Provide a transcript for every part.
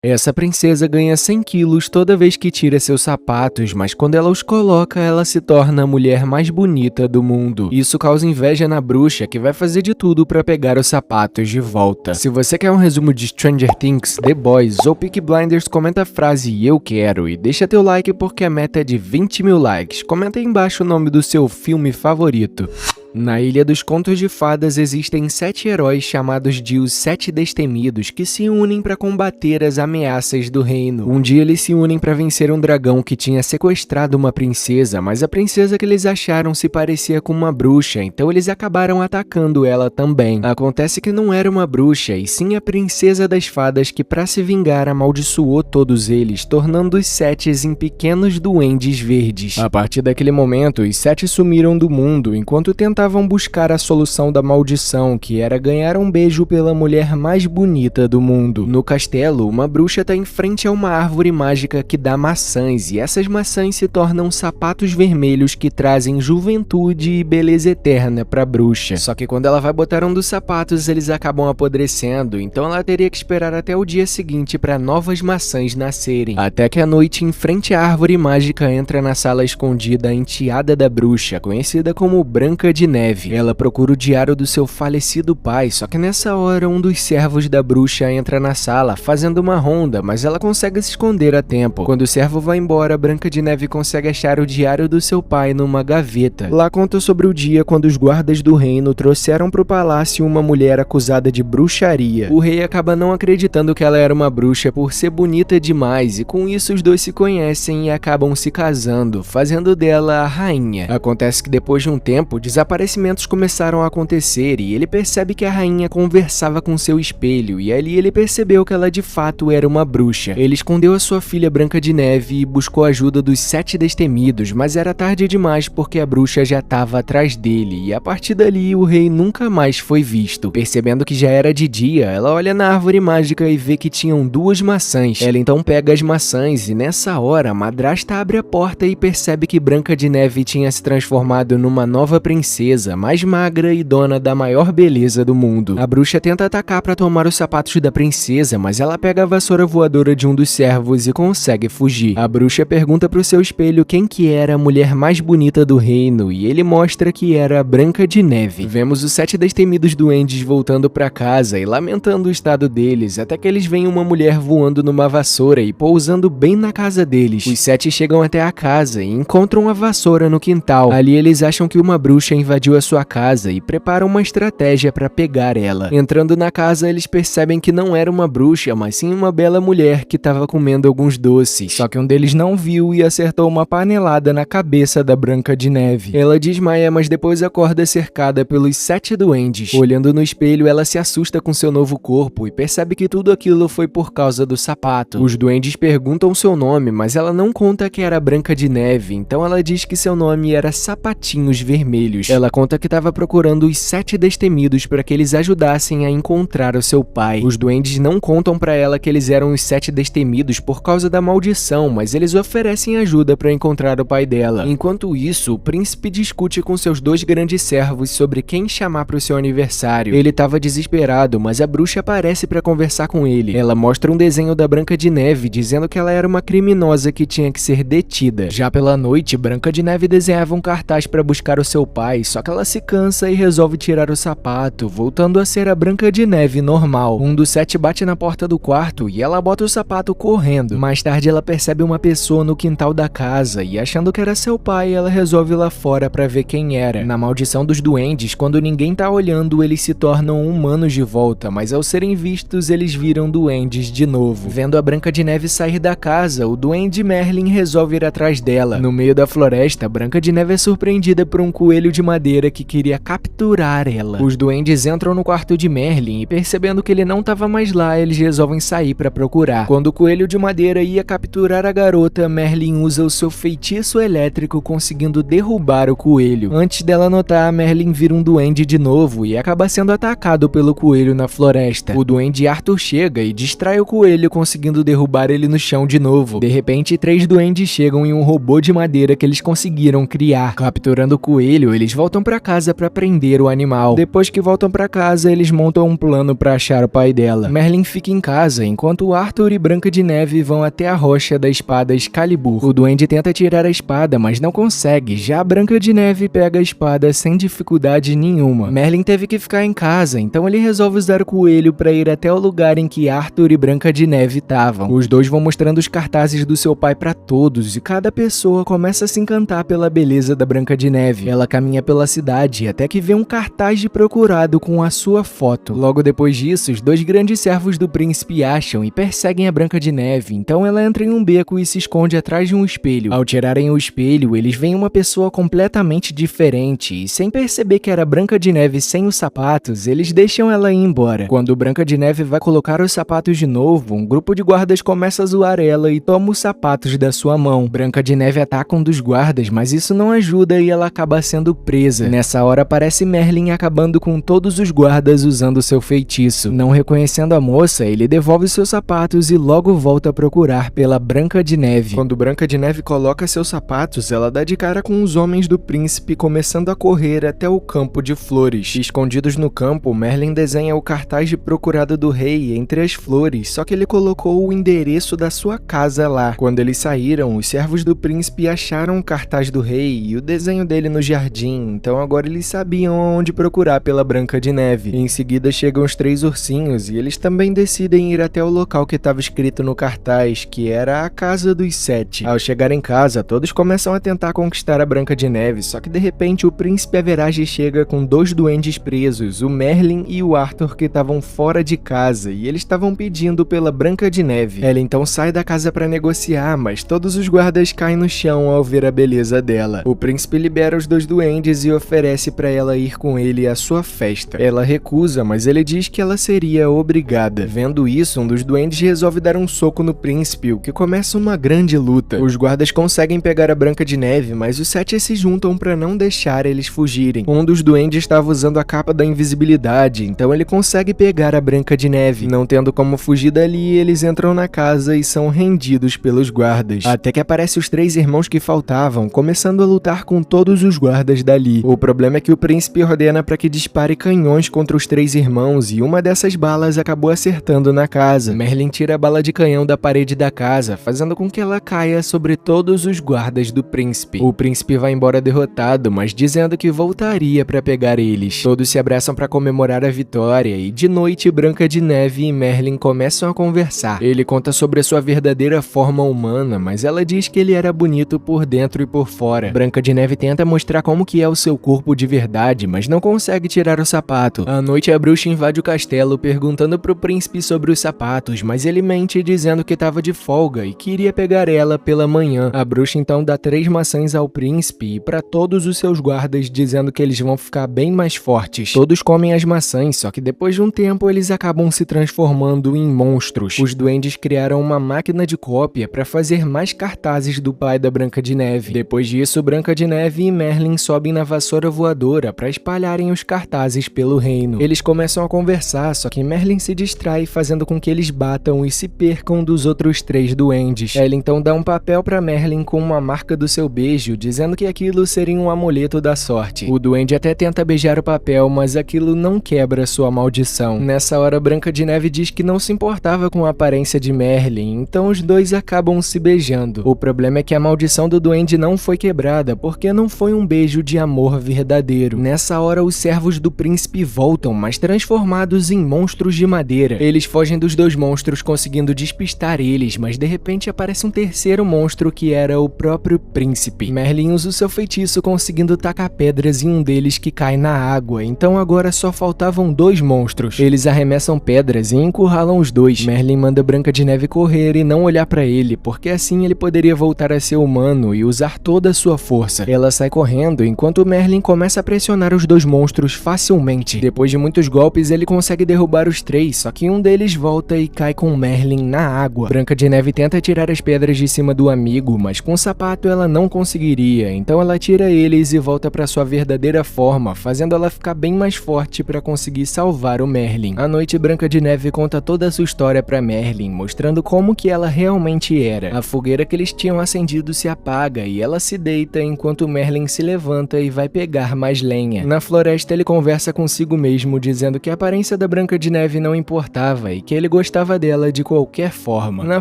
Essa princesa ganha 100 quilos toda vez que tira seus sapatos, mas quando ela os coloca, ela se torna a mulher mais bonita do mundo. Isso causa inveja na bruxa, que vai fazer de tudo pra pegar os sapatos de volta. Se você quer um resumo de Stranger Things, The Boys ou Peaky Blinders, comenta a frase "eu quero" e deixa teu like porque a meta é de 20 mil likes. Comenta aí embaixo o nome do seu filme favorito. Na Ilha dos Contos de Fadas existem 7 heróis chamados de os 7 Destemidos que se unem para combater as ameaças do reino. Um dia eles se unem para vencer um dragão que tinha sequestrado uma princesa, mas a princesa que eles acharam se parecia com uma bruxa, então eles acabaram atacando ela também. Acontece que não era uma bruxa, e sim a princesa das fadas que, para se vingar, amaldiçoou todos eles, tornando os 7 em pequenos duendes verdes. A partir daquele momento, os 7 sumiram do mundo, enquanto tentavam buscar a solução da maldição, que era ganhar um beijo pela mulher mais bonita do mundo. No castelo, uma bruxa está em frente a uma árvore mágica que dá maçãs, e essas maçãs se tornam sapatos vermelhos que trazem juventude e beleza eterna para a bruxa. Só que quando ela vai botar um dos sapatos, eles acabam apodrecendo, então ela teria que esperar até o dia seguinte para novas maçãs nascerem. Até que à noite, em frente à árvore mágica, entra na sala escondida a enteada da bruxa, conhecida como Branca de Neve. Ela procura o diário do seu falecido pai, só que nessa hora um dos servos da bruxa entra na sala, fazendo uma ronda, mas ela consegue se esconder a tempo. Quando o servo vai embora, Branca de Neve consegue achar o diário do seu pai numa gaveta. Lá conta sobre o dia quando os guardas do reino trouxeram para o palácio uma mulher acusada de bruxaria. O rei acaba não acreditando que ela era uma bruxa por ser bonita demais, e com isso os dois se conhecem e acabam se casando, fazendo dela a rainha. Acontece que depois de um tempo, desaparecimentos começaram a acontecer e ele percebe que a rainha conversava com seu espelho, e ali ele percebeu que ela de fato era uma bruxa. Ele escondeu a sua filha Branca de Neve e buscou a ajuda dos 7 Destemidos, mas era tarde demais porque a bruxa já estava atrás dele, e a partir dali o rei nunca mais foi visto. Percebendo que já era de dia, ela olha na árvore mágica e vê que tinham 2 maçãs. Ela então pega as maçãs e nessa hora a madrasta abre a porta e percebe que Branca de Neve tinha se transformado numa nova princesa, mais magra e dona da maior beleza do mundo. A bruxa tenta atacar para tomar os sapatos da princesa, mas ela pega a vassoura voadora de um dos servos e consegue fugir. A bruxa pergunta pro seu espelho quem que era a mulher mais bonita do reino, e ele mostra que era a Branca de Neve. Vemos os 7 destemidos duendes voltando para casa e lamentando o estado deles, até que eles veem uma mulher voando numa vassoura e pousando bem na casa deles. Os 7 chegam até a casa e encontram a vassoura no quintal. Ali eles acham que uma bruxa invadiu a sua casa e preparam uma estratégia para pegar ela. Entrando na casa, eles percebem que não era uma bruxa, mas sim uma bela mulher que estava comendo alguns doces. Só que um deles não viu e acertou uma panelada na cabeça da Branca de Neve. Ela desmaia, mas depois acorda cercada pelos 7 duendes. Olhando no espelho, ela se assusta com seu novo corpo e percebe que tudo aquilo foi por causa do sapato. Os duendes perguntam seu nome, mas ela não conta que era Branca de Neve, então ela diz que seu nome era Sapatinhos Vermelhos. Ela conta que estava procurando os 7 Destemidos para que eles ajudassem a encontrar o seu pai. Os duendes não contam para ela que eles eram os 7 Destemidos por causa da maldição, mas eles oferecem ajuda para encontrar o pai dela. Enquanto isso, o príncipe discute com seus 2 grandes servos sobre quem chamar para o seu aniversário. Ele estava desesperado, mas a bruxa aparece para conversar com ele. Ela mostra um desenho da Branca de Neve, dizendo que ela era uma criminosa que tinha que ser detida. Já pela noite, Branca de Neve desenhava um cartaz para buscar o seu pai, só que ela se cansa e resolve tirar o sapato, voltando a ser a Branca de Neve normal. Um dos 7 bate na porta do quarto e ela bota o sapato correndo. Mais tarde ela percebe uma pessoa no quintal da casa e, achando que era seu pai, ela resolve ir lá fora para ver quem era. Na maldição dos duendes, quando ninguém tá olhando, eles se tornam humanos de volta, mas ao serem vistos, eles viram duendes de novo. Vendo a Branca de Neve sair da casa, o duende Merlin resolve ir atrás dela. No meio da floresta, Branca de Neve é surpreendida por um coelho de madeira que queria capturar ela. Os duendes entram no quarto de Merlin e, percebendo que ele não estava mais lá, eles resolvem sair para procurar. Quando o coelho de madeira ia capturar a garota, Merlin usa o seu feitiço elétrico, conseguindo derrubar o coelho. Antes dela notar, Merlin vira um duende de novo e acaba sendo atacado pelo coelho na floresta. O duende Arthur chega e distrai o coelho, conseguindo derrubar ele no chão de novo. De repente, 3 duendes chegam em um robô de madeira que eles conseguiram criar. Capturando o coelho, eles voltam voltam pra casa pra prender o animal. Depois que voltam pra casa, eles montam um plano pra achar o pai dela. Merlin fica em casa, enquanto Arthur e Branca de Neve vão até a rocha da espada Excalibur. O duende tenta tirar a espada, mas não consegue. Já a Branca de Neve pega a espada sem dificuldade nenhuma. Merlin teve que ficar em casa, então ele resolve usar o coelho pra ir até o lugar em que Arthur e Branca de Neve estavam. Os dois vão mostrando os cartazes do seu pai pra todos, e cada pessoa começa a se encantar pela beleza da Branca de Neve. Ela caminha pela cidade até que vê um cartaz de procurado com a sua foto. Logo depois disso, os dois grandes servos do príncipe acham e perseguem a Branca de Neve, então ela entra em um beco e se esconde atrás de um espelho. Ao tirarem o espelho, eles veem uma pessoa completamente diferente, e sem perceber que era Branca de Neve sem os sapatos, eles deixam ela ir embora. Quando Branca de Neve vai colocar os sapatos de novo, um grupo de guardas começa a zoar ela e toma os sapatos da sua mão. Branca de Neve ataca um dos guardas, mas isso não ajuda e ela acaba sendo presa. Nessa hora aparece Merlin acabando com todos os guardas usando seu feitiço. Não reconhecendo a moça, ele devolve seus sapatos e logo volta a procurar pela Branca de Neve. Quando Branca de Neve coloca seus sapatos, ela dá de cara com os homens do príncipe começando a correr até o campo de flores. Escondidos no campo, Merlin desenha o cartaz de procurado do rei entre as flores, só que ele colocou o endereço da sua casa lá. Quando eles saíram, os servos do príncipe acharam o cartaz do rei e o desenho dele no jardim, então agora eles sabiam onde procurar pela Branca de Neve. Em seguida chegam os 3 ursinhos e eles também decidem ir até o local que estava escrito no cartaz, que era a Casa dos 7. Ao chegar em casa, todos começam a tentar conquistar a Branca de Neve, só que de repente o príncipe Average chega com 2 duendes presos, o Merlin e o Arthur, que estavam fora de casa, e eles estavam pedindo pela Branca de Neve. Ela então sai da casa para negociar, mas todos os guardas caem no chão ao ver a beleza dela. O príncipe libera os 2 duendes e oferece para ela ir com ele à sua festa. Ela recusa, mas ele diz que ela seria obrigada. Vendo isso, um dos duendes resolve dar um soco no príncipe, o que começa uma grande luta. Os guardas conseguem pegar a Branca de Neve, mas os 7 se juntam para não deixar eles fugirem. Um dos duendes estava usando a capa da invisibilidade, então ele consegue pegar a Branca de Neve. Não tendo como fugir dali, eles entram na casa e são rendidos pelos guardas. Até que aparecem os 3 irmãos que faltavam, começando a lutar com todos os guardas dali. O problema é que o príncipe ordena para que dispare canhões contra os 3 irmãos e uma dessas balas acabou acertando na casa. Merlin tira a bala de canhão da parede da casa, fazendo com que ela caia sobre todos os guardas do príncipe. O príncipe vai embora derrotado, mas dizendo que voltaria para pegar eles. Todos se abraçam para comemorar a vitória e de noite Branca de Neve e Merlin começam a conversar. Ele conta sobre a sua verdadeira forma humana, mas ela diz que ele era bonito por dentro e por fora. Branca de Neve tenta mostrar como que é o seu corpo de verdade, mas não consegue tirar o sapato. À noite a bruxa invade o castelo perguntando pro príncipe sobre os sapatos, mas ele mente dizendo que estava de folga e queria pegar ela pela manhã. A bruxa então dá 3 maçãs ao príncipe e para todos os seus guardas, dizendo que eles vão ficar bem mais fortes. Todos comem as maçãs, só que depois de um tempo eles acabam se transformando em monstros. Os duendes criaram uma máquina de cópia para fazer mais cartazes do pai da Branca de Neve. Depois disso, Branca de Neve e Merlin sobem na vassoura voadora para espalharem os cartazes pelo reino. Eles começam a conversar, só que Merlin se distrai, fazendo com que eles batam e se percam dos outros 3 duendes. Ela então dá um papel para Merlin com uma marca do seu beijo, dizendo que aquilo seria um amuleto da sorte. O duende até tenta beijar o papel, mas aquilo não quebra sua maldição. Nessa hora, Branca de Neve diz que não se importava com a aparência de Merlin, então os dois acabam se beijando. O problema é que a maldição do duende não foi quebrada, porque não foi um beijo de amor verdadeiro. Nessa hora, os servos do príncipe voltam, mas transformados em monstros de madeira. Eles fogem dos 2 monstros, conseguindo despistar eles, mas de repente aparece um terceiro monstro que era o próprio príncipe. Merlin usa o seu feitiço, conseguindo tacar pedras em um deles que cai na água, então agora só faltavam 2 monstros. Eles arremessam pedras e encurralam os 2. Merlin manda Branca de Neve correr e não olhar pra ele, porque assim ele poderia voltar a ser humano e usar toda a sua força. Ela sai correndo enquanto Merlin começa a pressionar os 2 monstros facilmente. Depois de muitos golpes, ele consegue derrubar os 3, só que um deles volta e cai com Merlin na água. Branca de Neve tenta tirar as pedras de cima do amigo, mas com o sapato ela não conseguiria, então ela tira eles e volta pra sua verdadeira forma, fazendo ela ficar bem mais forte para conseguir salvar o Merlin. À noite, Branca de Neve conta toda a sua história pra Merlin, mostrando como que ela realmente era. A fogueira que eles tinham acendido se apaga e ela se deita enquanto Merlin se levanta e vai vai pegar mais lenha. Na floresta ele conversa consigo mesmo, dizendo que a aparência da Branca de Neve não importava e que ele gostava dela de qualquer forma. Na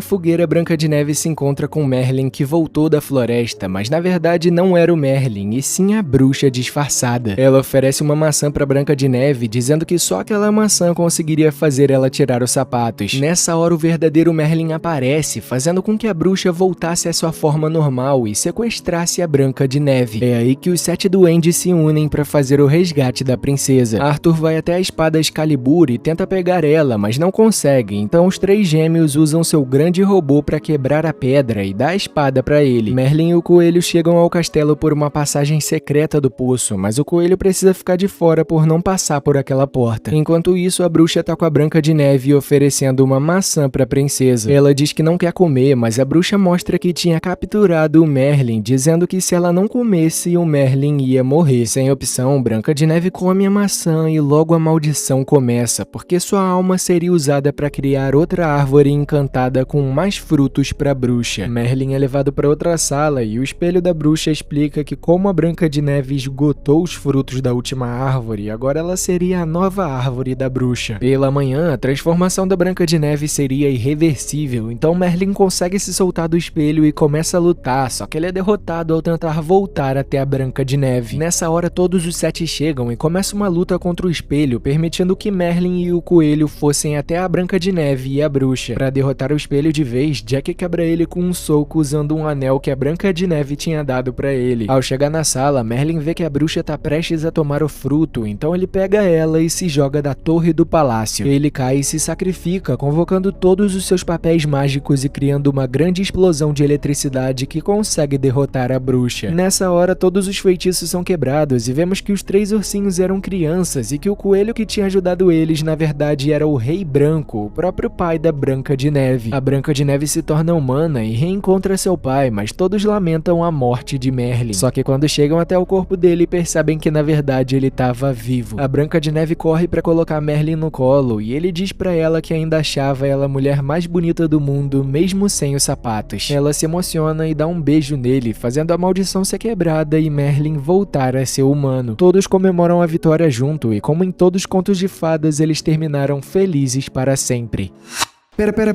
fogueira, Branca de Neve se encontra com Merlin, que voltou da floresta, mas na verdade não era o Merlin, e sim a bruxa disfarçada. Ela oferece uma maçã para Branca de Neve, dizendo que só aquela maçã conseguiria fazer ela tirar os sapatos. Nessa hora o verdadeiro Merlin aparece, fazendo com que a bruxa voltasse à sua forma normal e sequestrasse a Branca de Neve. É aí que os 7 duendes se unem para fazer o resgate da princesa. Arthur vai até a espada Excalibur e tenta pegar ela, mas não consegue, então os 3 gêmeos usam seu grande robô para quebrar a pedra e dar a espada para ele. Merlin e o coelho chegam ao castelo por uma passagem secreta do poço, mas o coelho precisa ficar de fora por não passar por aquela porta. Enquanto isso, a bruxa tá com a Branca de Neve oferecendo uma maçã para a princesa. Ela diz que não quer comer, mas a bruxa mostra que tinha capturado o Merlin, dizendo que se ela não comesse, o Merlin ia morrer. Sem opção, Branca de Neve come a maçã e logo a maldição começa, porque sua alma seria usada para criar outra árvore encantada com mais frutos para a bruxa. Merlin é levado para outra sala e o espelho da bruxa explica que como a Branca de Neve esgotou os frutos da última árvore, agora ela seria a nova árvore da bruxa. Pela manhã, a transformação da Branca de Neve seria irreversível, então Merlin consegue se soltar do espelho e começa a lutar, só que ele é derrotado ao tentar voltar até a Branca de Neve. Nessa hora, todos os 7 chegam e começa uma luta contra o espelho, permitindo que Merlin e o coelho fossem até a Branca de Neve e a bruxa. Para derrotar o espelho de vez, Jack quebra ele com um soco usando um anel que a Branca de Neve tinha dado para ele. Ao chegar na sala, Merlin vê que a bruxa tá prestes a tomar o fruto, então ele pega ela e se joga da torre do palácio. Ele cai e se sacrifica, convocando todos os seus papéis mágicos e criando uma grande explosão de eletricidade que consegue derrotar a bruxa. Nessa hora, todos os feitiços são quebrados e vemos que os 3 ursinhos eram crianças e que o coelho que tinha ajudado eles, na verdade, era o Rei Branco, o próprio pai da Branca de Neve. A Branca de Neve se torna humana e reencontra seu pai, mas todos lamentam a morte de Merlin. Só que quando chegam até o corpo dele, percebem que na verdade ele estava vivo. A Branca de Neve corre para colocar Merlin no colo e ele diz para ela que ainda achava ela a mulher mais bonita do mundo, mesmo sem os sapatos. Ela se emociona e dá um beijo nele, fazendo a maldição ser quebrada e Merlin voltar a ser humano. Todos comemoram a vitória junto e, como em todos os contos de fadas, eles terminaram felizes para sempre.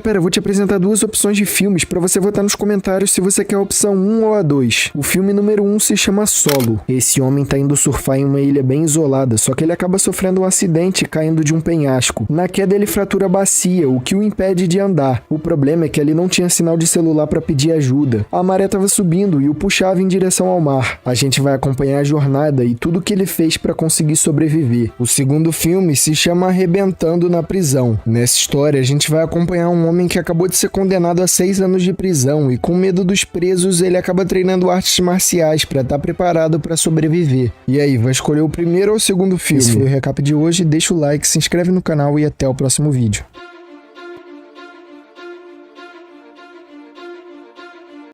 Pera, vou te apresentar 2 opções de filmes pra você votar nos comentários se você quer a opção 1 ou a 2. O filme número 1 se chama Solo. Esse homem tá indo surfar em uma ilha bem isolada, só que ele acaba sofrendo um acidente caindo de um penhasco. Na queda ele fratura a bacia, o que o impede de andar. O problema é que ele não tinha sinal de celular pra pedir ajuda. A maré tava subindo e o puxava em direção ao mar. A gente vai acompanhar a jornada e tudo que ele fez pra conseguir sobreviver. O segundo filme se chama Arrebentando na Prisão. Nessa história a gente vai acompanhar um homem que acabou de ser condenado a 6 anos de prisão e com medo dos presos ele acaba treinando artes marciais para estar preparado para sobreviver. E aí, vai escolher o primeiro ou o segundo filme? Esse foi o recap de hoje, deixa o like, se inscreve no canal e até o próximo vídeo.